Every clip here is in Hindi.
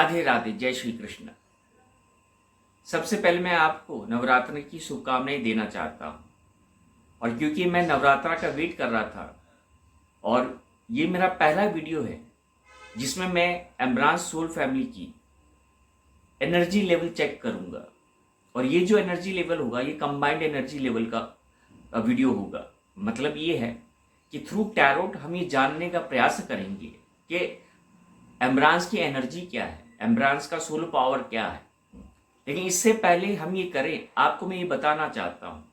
राधे राधे, जय श्री कृष्ण। सबसे पहले मैं आपको नवरात्र की शुभकामनाएं देना चाहता हूँ। और क्योंकि मैं नवरात्रा का वेट कर रहा था और ये मेरा पहला वीडियो है जिसमें मैं एम्ब्रांस सोल फैमिली की एनर्जी लेवल चेक करूँगा। और ये जो एनर्जी लेवल होगा ये कंबाइंड एनर्जी लेवल का वीडियो होगा। मतलब ये है कि थ्रू टैरोट हम ये जानने का प्रयास करेंगे कि एम्ब्रांस की एनर्जी क्या है, एम्ब्रांस का सोल पावर क्या है। लेकिन इससे पहले हम ये करें, आपको मैं ये बताना चाहता हूँ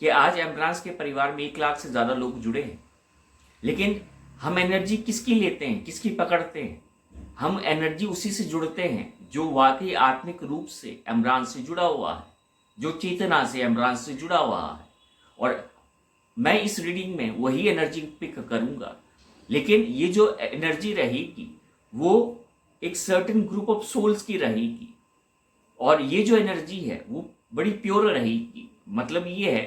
कि आज एम्ब्रांस के परिवार में 1 लाख से ज़्यादा लोग जुड़े हैं। लेकिन हम एनर्जी किसकी लेते हैं, किसकी पकड़ते हैं? हम एनर्जी उसी से जुड़ते हैं जो वाकई आत्मिक रूप से एम्ब्रांस से जुड़ा हुआ है, जो चेतना से एम्ब्रांस से जुड़ा हुआ है। और मैं इस रीडिंग में वही एनर्जी पिक करूंगा। लेकिन ये जो एनर्जी रहेगी वो एक सर्टेन ग्रुप ऑफ सोल्स की रहेगी और ये जो एनर्जी है वो बड़ी प्योर रहेगी। मतलब ये है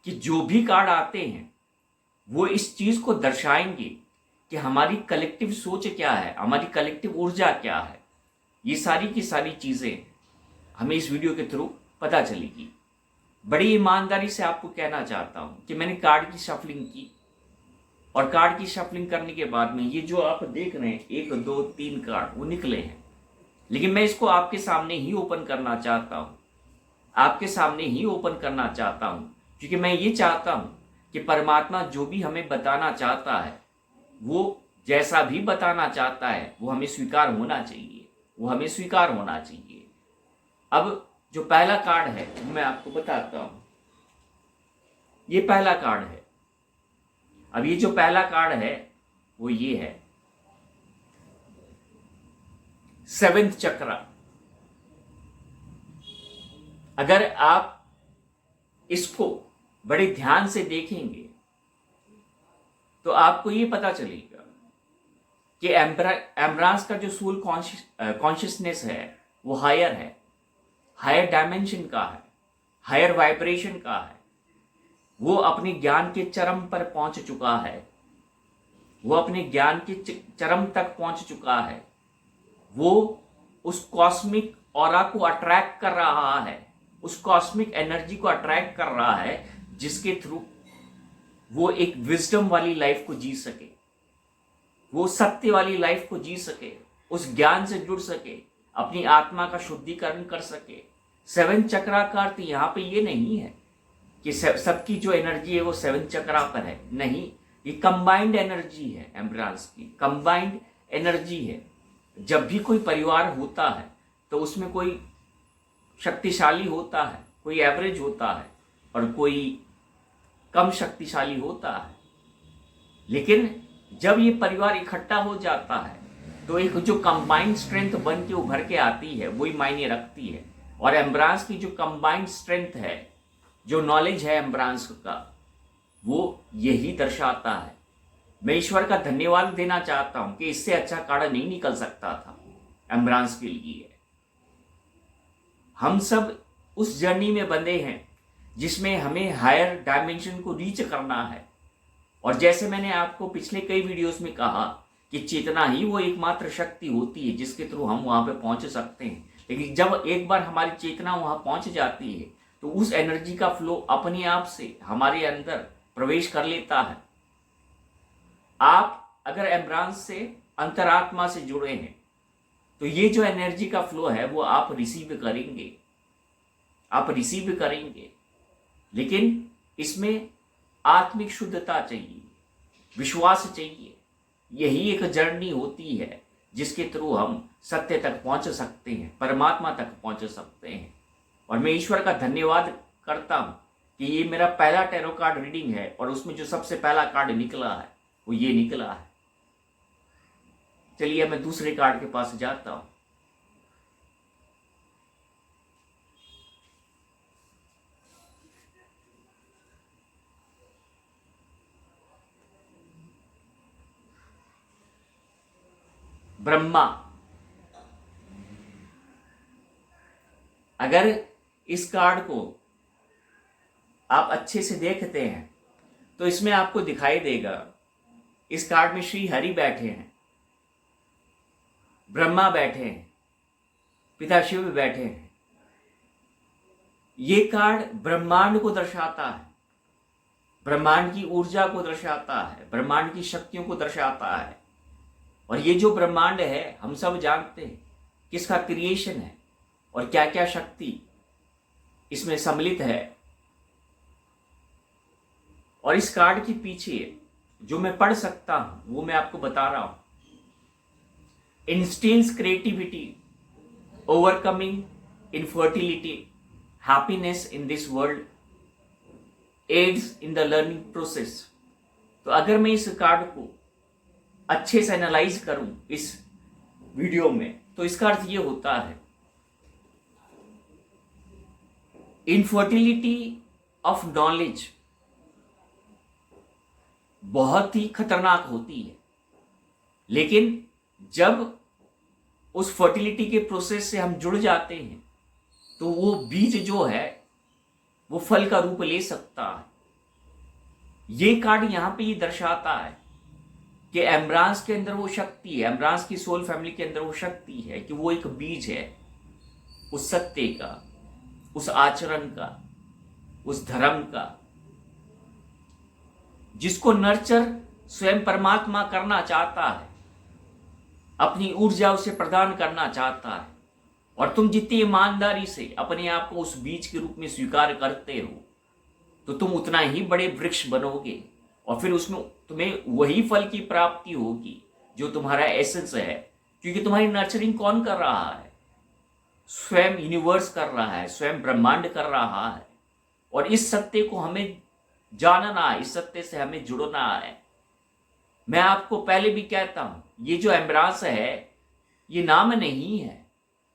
कि जो भी कार्ड आते हैं वो इस चीज को दर्शाएंगे कि हमारी कलेक्टिव सोच क्या है, हमारी कलेक्टिव ऊर्जा क्या है। ये सारी की सारी चीजें हमें इस वीडियो के थ्रू पता चलेगी। बड़ी ईमानदारी से आपको कहना चाहता हूं कि मैंने कार्ड की शफलिंग की और कार्ड की शफलिंग करने के बाद में ये जो आप देख रहे हैं 1 2 3 कार्ड वो निकले हैं। लेकिन मैं इसको आपके सामने ही ओपन करना चाहता हूं, आपके सामने ही ओपन करना चाहता हूं, क्योंकि मैं ये चाहता हूं कि परमात्मा जो भी हमें बताना चाहता है, वो जैसा भी बताना चाहता है वो हमें स्वीकार होना चाहिए, वो हमें स्वीकार होना चाहिए। अब जो पहला कार्ड है वो मैं आपको बताता हूं। ये पहला कार्ड है। अब ये जो पहला कार्ड है वो ये है 7th चक्रा। अगर आप इसको बड़े ध्यान से देखेंगे तो आपको ये पता चलेगा कि एम्ब्रांस का जो सोल कॉन्शियसनेस है वो हायर है, हायर डायमेंशन का है, हायर वाइब्रेशन का है। वो अपने ज्ञान के चरम पर पहुंच चुका है, वो अपने ज्ञान के चरम तक पहुंच चुका है। वो उस कॉस्मिक ऑरा को अट्रैक्ट कर रहा है, उस कॉस्मिक एनर्जी को अट्रैक्ट कर रहा है जिसके थ्रू वो एक विजडम वाली लाइफ को जी सके, वो सत्य वाली लाइफ को जी सके, उस ज्ञान से जुड़ सके, अपनी आत्मा का शुद्धिकरण कर सके। 7 चक्रा का अर्थ यहाँ पे ये नहीं है कि सबकी जो एनर्जी है वो 7 चक्रा पर है, नहीं। ये कंबाइंड एनर्जी है, एम्ब्रांस की कंबाइंड एनर्जी है। जब भी कोई परिवार होता है तो उसमें कोई शक्तिशाली होता है, कोई एवरेज होता है और कोई कम शक्तिशाली होता है। लेकिन जब ये परिवार इकट्ठा हो जाता है तो एक जो कंबाइंड स्ट्रेंथ बन के उभर के आती है वही मायने रखती है। और एम्ब्रांस की जो कंबाइंड स्ट्रेंथ है, जो नॉलेज है एम्ब्रांस का, वो यही दर्शाता है। मैं ईश्वर का धन्यवाद देना चाहता हूं कि इससे अच्छा कार्ड नहीं निकल सकता था एम्ब्रांस के लिए। हम सब उस जर्नी में बंधे हैं जिसमें हमें हायर डायमेंशन को रीच करना है। और जैसे मैंने आपको पिछले कई वीडियोस में कहा कि चेतना ही वो एकमात्र शक्ति होती है जिसके थ्रू हम वहां पे पहुंच सकते हैं। लेकिन जब एक बार हमारी चेतना वहां पहुंच जाती है तो उस एनर्जी का फ्लो अपने आप से हमारे अंदर प्रवेश कर लेता है। आप अगर एम्ब्रांस से अंतरात्मा से जुड़े हैं तो ये जो एनर्जी का फ्लो है वो आप रिसीव करेंगे, आप रिसीव करेंगे। लेकिन इसमें आत्मिक शुद्धता चाहिए, विश्वास चाहिए। यही एक जर्नी होती है जिसके थ्रू हम सत्य तक पहुंच सकते हैं, परमात्मा तक पहुंच सकते हैं। और मैं ईश्वर का धन्यवाद करता हूं कि ये मेरा पहला टैरो कार्ड रीडिंग है और उसमें जो सबसे पहला कार्ड निकला है वो ये निकला है। चलिए मैं दूसरे कार्ड के पास जाता हूं। ब्रह्मा। अगर इस कार्ड को आप अच्छे से देखते हैं तो इसमें आपको दिखाई देगा, इस कार्ड में श्री हरि बैठे हैं, ब्रह्मा बैठे हैं पिता शिव बैठे हैं। ये कार्ड ब्रह्मांड को दर्शाता है, ब्रह्मांड की ऊर्जा को दर्शाता है, ब्रह्मांड की शक्तियों को दर्शाता है। और ये जो ब्रह्मांड है हम सब जानते हैं किसका क्रिएशन है और क्या क्या शक्ति इसमें सम्मिलित है। और इस कार्ड के पीछे जो मैं पढ़ सकता हूं वो मैं आपको बता रहा हूं। Instance creativity, overcoming infertility, happiness in this world, aids in the learning process. तो अगर मैं इस कार्ड को अच्छे से एनालाइज करूं इस वीडियो में तो इसका अर्थ ये होता है इनफर्टिलिटी ऑफ नॉलेज बहुत ही खतरनाक होती है, लेकिन जब उस फर्टिलिटी के प्रोसेस से हम जुड़ जाते हैं तो वो बीज जो है वो फल का रूप ले सकता है। ये कार्ड यहां पे ये दर्शाता है कि एम्ब्रांस के अंदर वो शक्ति है, एम्ब्रांस की सोल फैमिली के अंदर वो शक्ति है कि वो एक बीज है उस सत्य का, उस आचरण का, उस धर्म का, जिसको नर्चर स्वयं परमात्मा करना चाहता है, अपनी ऊर्जा उसे प्रदान करना चाहता है। और तुम जितनी ईमानदारी से अपने आप को उस बीज के रूप में स्वीकार करते हो तो तुम उतना ही बड़े वृक्ष बनोगे और फिर उसमें तुम्हें वही फल की प्राप्ति होगी जो तुम्हारा एसेंस है। क्योंकि तुम्हारी नर्चरिंग कौन कर रहा है? स्वयं यूनिवर्स कर रहा है, स्वयं ब्रह्मांड कर रहा है। और इस सत्य को हमें जानना है, इस सत्य से हमें जुड़ना है। मैं आपको पहले भी कहता हूं, ये जो एम्ब्रास है ये नाम नहीं है,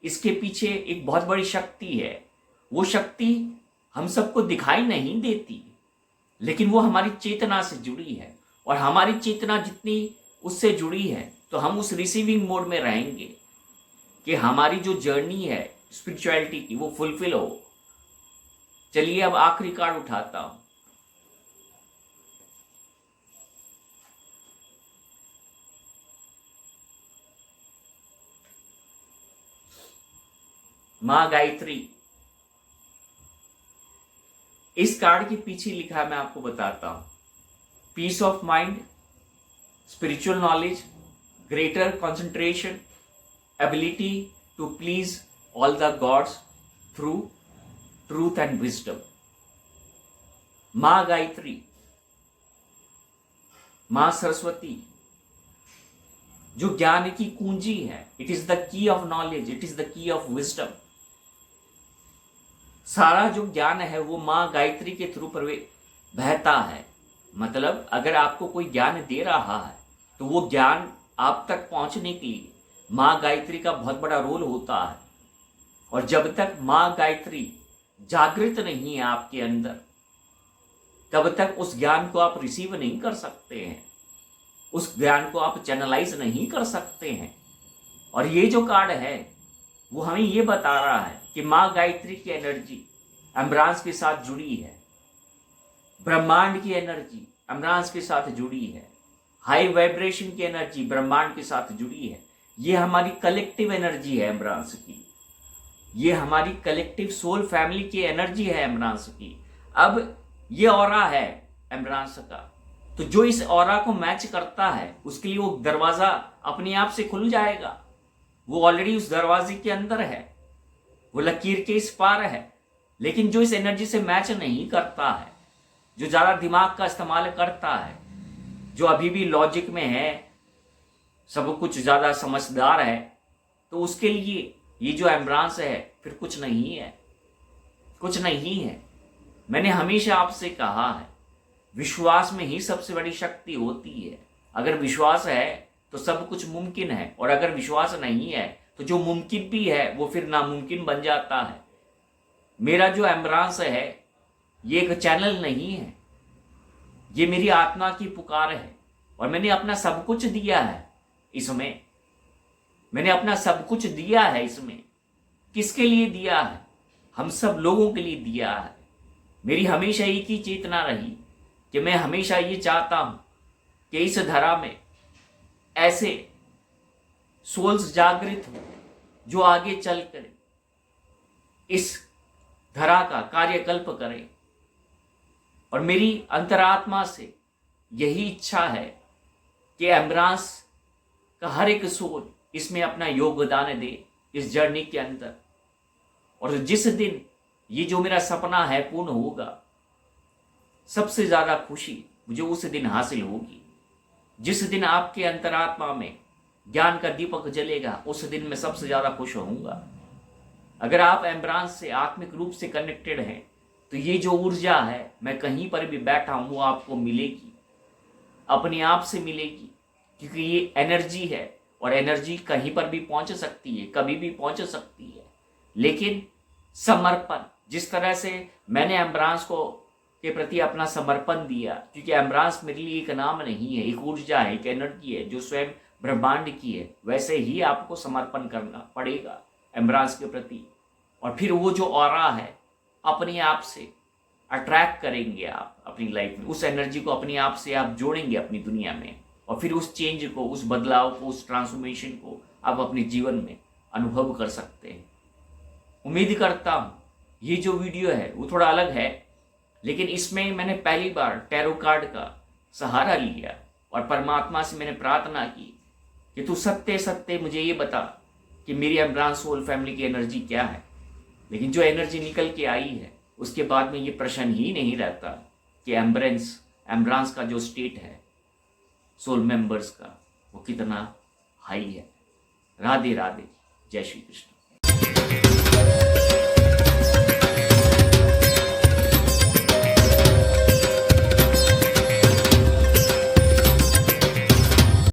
इसके पीछे एक बहुत बड़ी शक्ति है। वो शक्ति हम सबको दिखाई नहीं देती, लेकिन वो हमारी चेतना से जुड़ी है। और हमारी चेतना जितनी उससे जुड़ी है तो हम उस रिसीविंग मोड में रहेंगे कि हमारी जो जर्नी है स्पिरिचुअलिटी की वो फुलफिल हो। चलिए अब आखिरी कार्ड उठाता हूं। मां गायत्री। इस कार्ड के पीछे लिखा है, मैं आपको बताता हूं। Peace of mind, spiritual knowledge, greater concentration, ability to please all the gods through truth and wisdom. मां गायत्री, मां सरस्वती जो ज्ञान की कुंजी है, it is the key of knowledge, it is the key of wisdom. सारा जो ज्ञान है वो मां गायत्री के थ्रू बहता है। मतलब अगर आपको कोई ज्ञान दे रहा है तो वो ज्ञान आप तक पहुंचने के लिए मां गायत्री का बहुत बड़ा रोल होता है। और जब तक मां गायत्री जागृत नहीं है आपके अंदर, तब तक उस ज्ञान को आप रिसीव नहीं कर सकते हैं, उस ज्ञान को आप चैनलाइज नहीं कर सकते हैं। और ये जो कार्ड है वो हमें ये बता रहा है कि मां गायत्री की एनर्जी एम्ब्रांस के साथ जुड़ी है, ब्रह्मांड की एनर्जी एम्ब्रांस के साथ जुड़ी है, हाई वाइब्रेशन की एनर्जी ब्रह्मांड के साथ जुड़ी है। ये हमारी कलेक्टिव एनर्जी है एम्ब्रांस की, ये हमारी कलेक्टिव सोल फैमिली की एनर्जी है एम्ब्रांस की। अब ये ऑरा है एम्ब्रांस का, तो जो इस ऑरा को मैच करता है उसके लिए वो दरवाजा अपने आप से खुल जाएगा। वो ऑलरेडी उस दरवाजे के अंदर है, वो लकीर के इस पार है। लेकिन जो इस एनर्जी से मैच नहीं करता है, जो ज्यादा दिमाग का इस्तेमाल करता है, जो अभी भी लॉजिक में है, सब कुछ ज्यादा समझदार है, तो उसके लिए ये जो एम्ब्रांस है फिर कुछ नहीं है, कुछ नहीं है। मैंने हमेशा आपसे कहा है, विश्वास में ही सबसे बड़ी शक्ति होती है। अगर विश्वास है तो सब कुछ मुमकिन है, और अगर विश्वास नहीं है तो जो मुमकिन भी है वो फिर नामुमकिन बन जाता है। मेरा जो एम्ब्रांस है ये एक चैनल नहीं है, ये मेरी आत्मा की पुकार है। और मैंने अपना सब कुछ दिया है इसमें, मैंने अपना सब कुछ दिया है इसमें। किसके लिए दिया है? हम सब लोगों के लिए दिया है। मेरी हमेशा एक ही चेतना रही कि मैं हमेशा ये चाहता हूं कि इस धरा में ऐसे सोल्स जागृत हो जो आगे चलकर इस धरा का कार्यकल्प करें। और मेरी अंतरात्मा से यही इच्छा है कि एम्ब्रांस का हर एक सोल इसमें अपना योगदान दे इस जर्नी के अंदर। और जिस दिन ये जो मेरा सपना है पूर्ण होगा, सबसे ज्यादा खुशी मुझे उस दिन हासिल होगी। जिस दिन आपके अंतरात्मा में ज्ञान का दीपक जलेगा, उस दिन मैं सबसे ज्यादा खुश होऊंगा। अगर आप एम्ब्रांस से आत्मिक रूप से कनेक्टेड हैं तो ये जो ऊर्जा है, मैं कहीं पर भी बैठा हूं वो आपको मिलेगी, अपने आप से मिलेगी। क्योंकि ये एनर्जी है और एनर्जी कहीं पर भी पहुंच सकती है, कभी भी पहुंच सकती है। लेकिन समर्पण, जिस तरह से मैंने एम्ब्रांस को के प्रति अपना समर्पण दिया, क्योंकि एम्ब्रांस मेरे लिए एक नाम नहीं है, एक ऊर्जा है, एक एनर्जी है जो स्वयं ब्रह्मांड की है, वैसे ही आपको समर्पण करना पड़ेगा एम्ब्रांस के प्रति। और फिर वो जो ऑरा है अपने आप से अट्रैक्ट करेंगे आप अपनी लाइफ में, उस एनर्जी को अपने आप से आप जोड़ेंगे अपनी दुनिया में, और फिर उस चेंज को, उस बदलाव को, उस ट्रांसफॉर्मेशन को आप अपने जीवन में अनुभव कर सकते हैं। उम्मीद करता हूं ये जो वीडियो है वो थोड़ा अलग है, लेकिन इसमें मैंने पहली बार टैरो कार्ड का सहारा लिया और परमात्मा से मैंने प्रार्थना की कि तू सत्य सत्य मुझे ये बता कि मेरी एम्ब्रांस सोल फैमिली की एनर्जी क्या है। लेकिन जो एनर्जी निकल के आई है उसके बाद में ये प्रश्न ही नहीं रहता कि एम्ब्रांस का जो स्टेट है सोल मेंबर्स का वो कितना हाई है। राधे राधे, जय श्री कृष्ण।